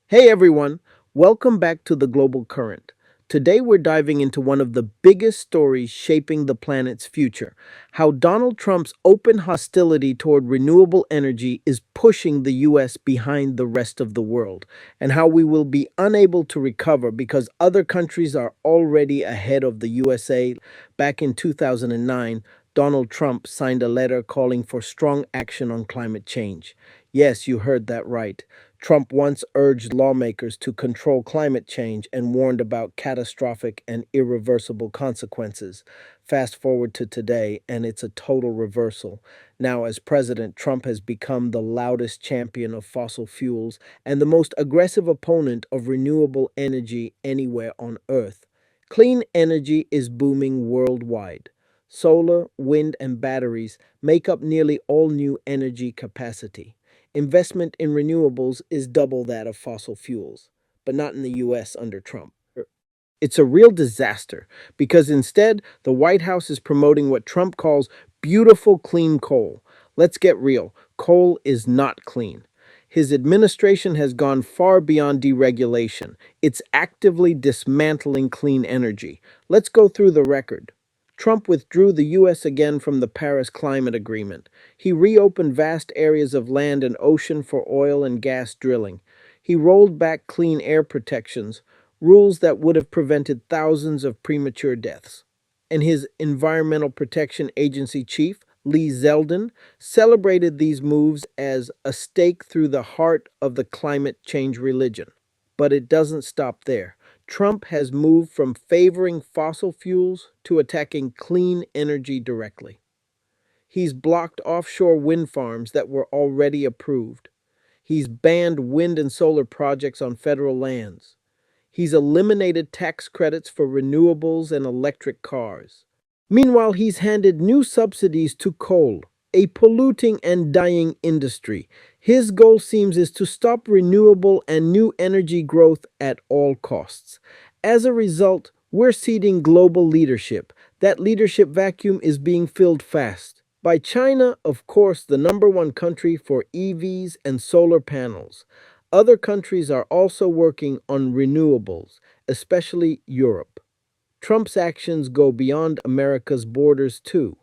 Hey everyone, welcome back to the Global Current. Today we're diving into one of the biggest stories shaping the planet's future: how Donald Trump's open hostility toward renewable energy is pushing the US behind the rest of the world, and how we will be unable to recover because other countries are already ahead of the USA. Back in 2009, Donald Trump signed a letter calling for strong action on climate change. Yes, you heard that right. Trump once urged lawmakers to control climate change and warned about catastrophic and irreversible consequences. Fast forward to today, and it's a total reversal. Now, as president, Trump has become the loudest champion of fossil fuels and the most aggressive opponent of renewable energy anywhere on Earth. Clean energy is booming worldwide. Solar, wind, and batteries make up nearly all new energy capacity. Investment in renewables is double that of fossil fuels, but not in the US under Trump. It's a real disaster because instead, the White House is promoting what Trump calls beautiful clean coal. Let's get real, coal is not clean. His administration has gone far beyond deregulation. It's actively dismantling clean energy. Let's go through the record. Trump withdrew the U.S. again from the Paris Climate Agreement. He reopened vast areas of land and ocean for oil and gas drilling. He rolled back clean air protections, rules that would have prevented thousands of premature deaths. And his Environmental Protection Agency chief, Lee Zeldin, celebrated these moves as a stake through the heart of the climate change religion. But it doesn't stop there. Trump has moved from favoring fossil fuels to attacking clean energy directly. He's blocked offshore wind farms that were already approved. He's banned wind and solar projects on federal lands. He's eliminated tax credits for renewables and electric cars. Meanwhile, he's handed new subsidies to coal, a polluting and dying industry. His goal seems is to stop renewable and new energy growth at all costs. As a result, we're ceding global leadership. That leadership vacuum is being filled fast by China, of course, the number one country for EVs and solar panels. Other countries are also working on renewables, especially Europe. Trump's actions go beyond America's borders, too.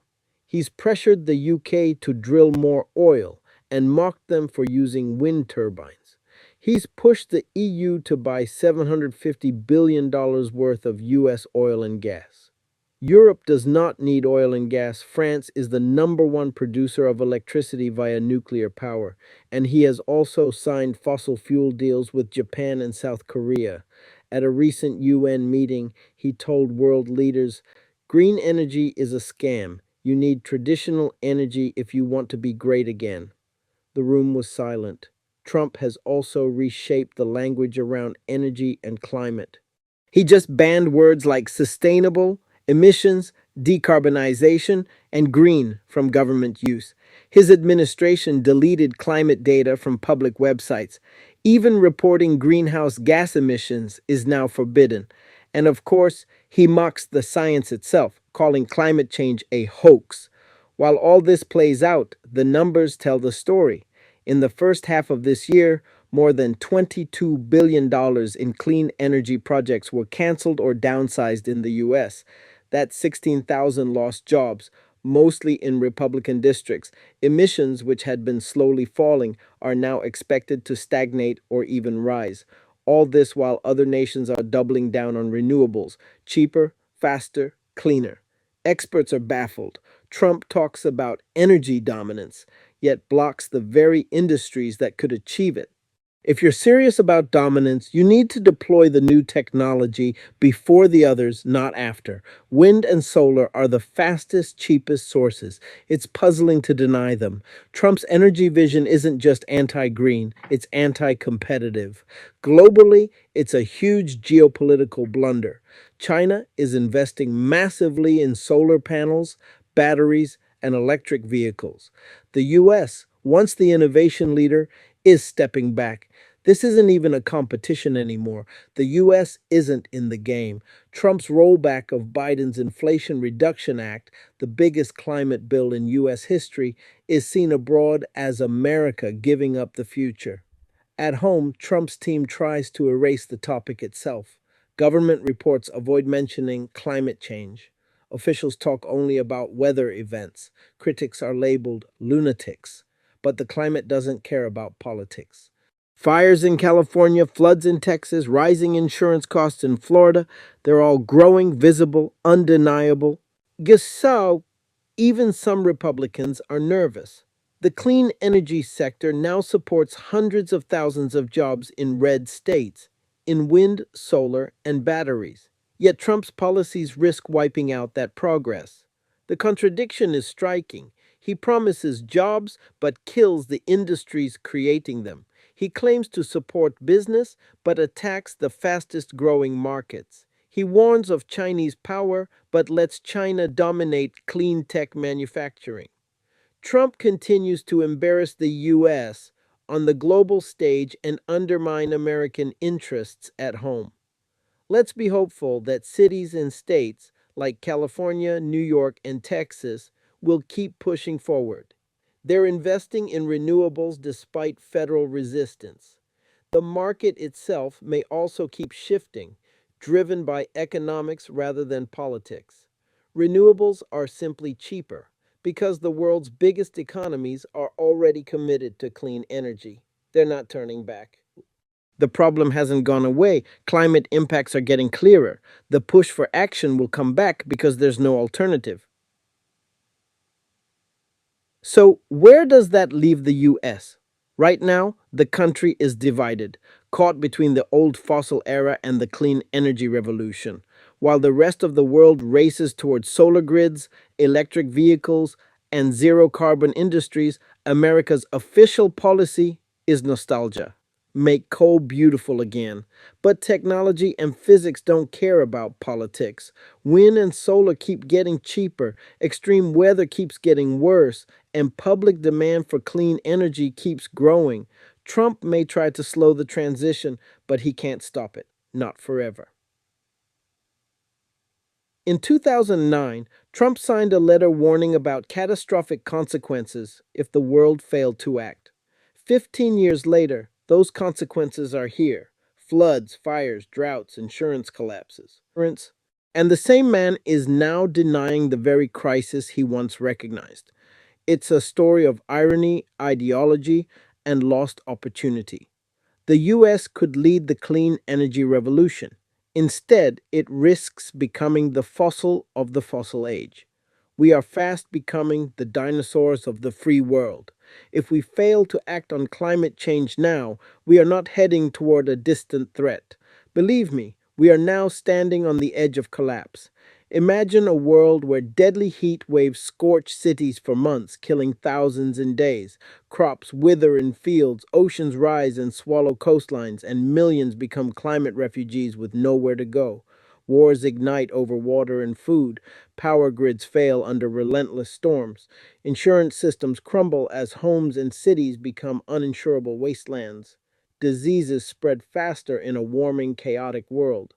He's pressured the UK to drill more oil and mocked them for using wind turbines. He's pushed the EU to buy $750 billion worth of US oil and gas. Europe does not need oil and gas. France is the number one producer of electricity via nuclear power, and he has also signed fossil fuel deals with Japan and South Korea. At a recent UN meeting, he told world leaders, "Green energy is a scam. You need traditional energy if you want to be great again." The room was silent. Trump has also reshaped the language around energy and climate. He just banned words like sustainable, emissions, decarbonization, and green from government use. His administration deleted climate data from public websites. Even reporting greenhouse gas emissions is now forbidden. And of course, he mocks the science itself, calling climate change a hoax. While all this plays out, the numbers tell the story. In the first half of this year, more than $22 billion in clean energy projects were canceled or downsized in the U.S. That's 16,000 lost jobs, mostly in Republican districts. Emissions, which had been slowly falling, are now expected to stagnate or even rise. All this while other nations are doubling down on renewables: cheaper, faster, cleaner. Experts are baffled. Trump talks about energy dominance, yet blocks the very industries that could achieve it. If you're serious about dominance, you need to deploy the new technology before the others, not after. Wind and solar are the fastest, cheapest sources. It's puzzling to deny them. Trump's energy vision isn't just anti green, it's anti competitive. Globally, it's a huge geopolitical blunder. China is investing massively in solar panels, batteries, and electric vehicles. The U.S., once the innovation leader, is stepping back. This isn't even a competition anymore. The U.S. isn't in the game. Trump's rollback of Biden's Inflation Reduction Act, the biggest climate bill in U.S. history, is seen abroad as America giving up the future. At home, Trump's team tries to erase the topic itself. Government reports avoid mentioning climate change. Officials talk only about weather events. Critics are labeled lunatics. But the climate doesn't care about politics. Fires in California, floods in Texas, rising insurance costs in Florida, they're all growing, visible, undeniable. So, even some Republicans are nervous. The clean energy sector now supports hundreds of thousands of jobs in red states, in wind, solar, and batteries. Yet Trump's policies risk wiping out that progress. The contradiction is striking. He promises jobs but kills the industries creating them. He claims to support business but attacks the fastest growing markets. He warns of Chinese power but lets China dominate clean tech manufacturing. Trump continues to embarrass the U.S. on the global stage and undermine American interests at home. Let's be hopeful that cities and states like California, New York, and Texas will keep pushing forward. They're investing in renewables despite federal resistance. The market itself may also keep shifting, driven by economics rather than politics. Renewables are simply cheaper because the world's biggest economies are already committed to clean energy. They're not turning back. The problem hasn't gone away. Climate impacts are getting clearer. The push for action will come back because there's no alternative. So, where does that leave the US? Right now, the country is divided, caught between the old fossil era and the clean energy revolution. While the rest of the world races towards solar grids, electric vehicles, and zero carbon industries, America's official policy is nostalgia. Make coal beautiful again. But technology and physics don't care about politics. Wind and solar keep getting cheaper, extreme weather keeps getting worse, and public demand for clean energy keeps growing. Trump may try to slow the transition, but he can't stop it. Not forever. In 2009, Trump signed a letter warning about catastrophic consequences if the world failed to act. 15 years later, those consequences are here: floods, fires, droughts, insurance collapses. And the same man is now denying the very crisis he once recognized. It's a story of irony, ideology, and lost opportunity. The US could lead the clean energy revolution. Instead, it risks becoming the fossil of the fossil age. We are fast becoming the dinosaurs of the free world. If we fail to act on climate change now, we are not heading toward a distant threat. Believe me, we are now standing on the edge of collapse. Imagine a world where deadly heat waves scorch cities for months, killing thousands in days. Crops wither in fields, oceans rise and swallow coastlines, and millions become climate refugees with nowhere to go. Wars ignite over water and food. Power grids fail under relentless storms. Insurance systems crumble as homes and cities become uninsurable wastelands. Diseases spread faster in a warming, chaotic world.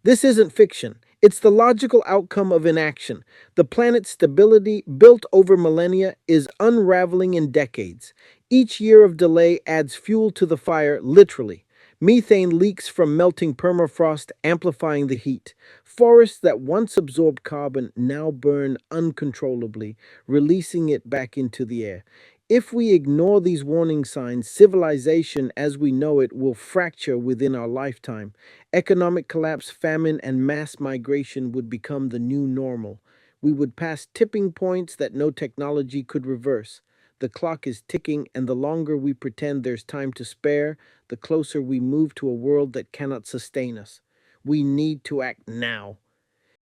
This isn't fiction. It's the logical outcome of inaction. The planet's stability, built over millennia, is unraveling in decades. Each year of delay adds fuel to the fire, literally. Methane leaks from melting permafrost, amplifying the heat. Forests that once absorbed carbon now burn uncontrollably, releasing it back into the air. If we ignore these warning signs, civilization as we know it will fracture within our lifetime. Economic collapse, famine, and mass migration would become the new normal. We would pass tipping points that no technology could reverse. The clock is ticking, and the longer we pretend there's time to spare, the closer we move to a world that cannot sustain us. We need to act now.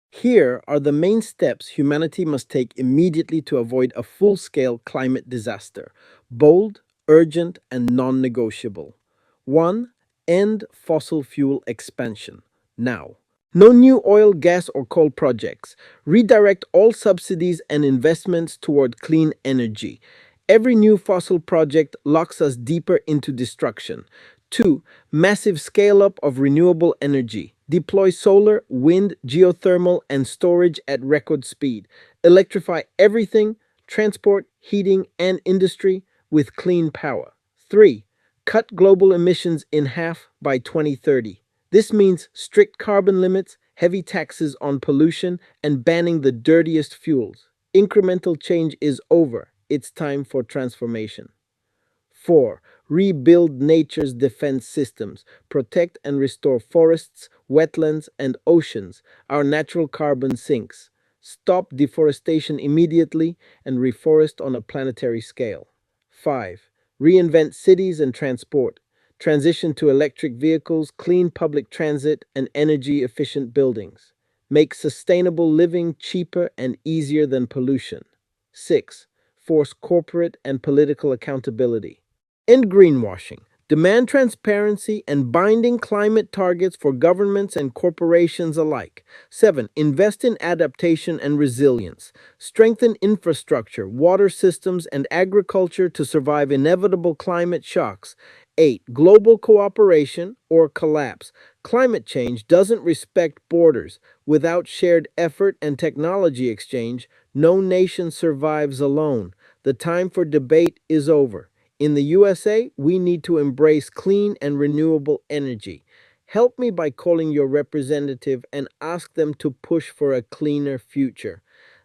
Here are the main steps humanity must take immediately to avoid a full scale climate disaster: bold, urgent, and non negotiable. 1. End fossil fuel expansion. Now. No new oil, gas, or coal projects. Redirect all subsidies and investments toward clean energy. Every new fossil project locks us deeper into destruction. 2. Massive scale up of renewable energy. Deploy solar, wind, geothermal, and storage at record speed. Electrify everything: transport, heating, and industry with clean power. 3. cut global emissions in half by 2030. This means strict carbon limits, heavy taxes on pollution, and banning the dirtiest fuels. Incremental change is over. It's time for transformation. 4. Rebuild nature's defense systems. Protect and restore forests, wetlands, and oceans. Our natural carbon sinks. Stop deforestation immediately and reforest on a planetary scale. 5. Reinvent cities and transport. Transition to electric vehicles, clean public transit, and energy efficient buildings. Make sustainable living cheaper and easier than pollution. 6. Force corporate and political accountability. End greenwashing. Demand transparency and binding climate targets for governments and corporations alike. 7. Invest in adaptation and resilience. Strengthen infrastructure, water systems, and agriculture to survive inevitable climate shocks. 8. Global cooperation or collapse. Climate change doesn't respect borders. Without shared effort and technology exchange, no nation survives alone. The time for debate is over. In the USA, we need to embrace clean and renewable energy. Help me by calling your representative and ask them to push for a cleaner future.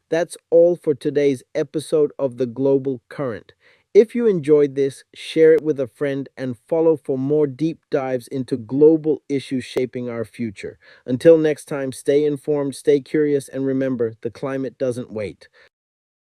That's all for today's episode of The Global Current. If you enjoyed this, share it with a friend and follow for more deep dives into global issues shaping our future. Until next time, stay informed, stay curious, and remember, the climate doesn't wait.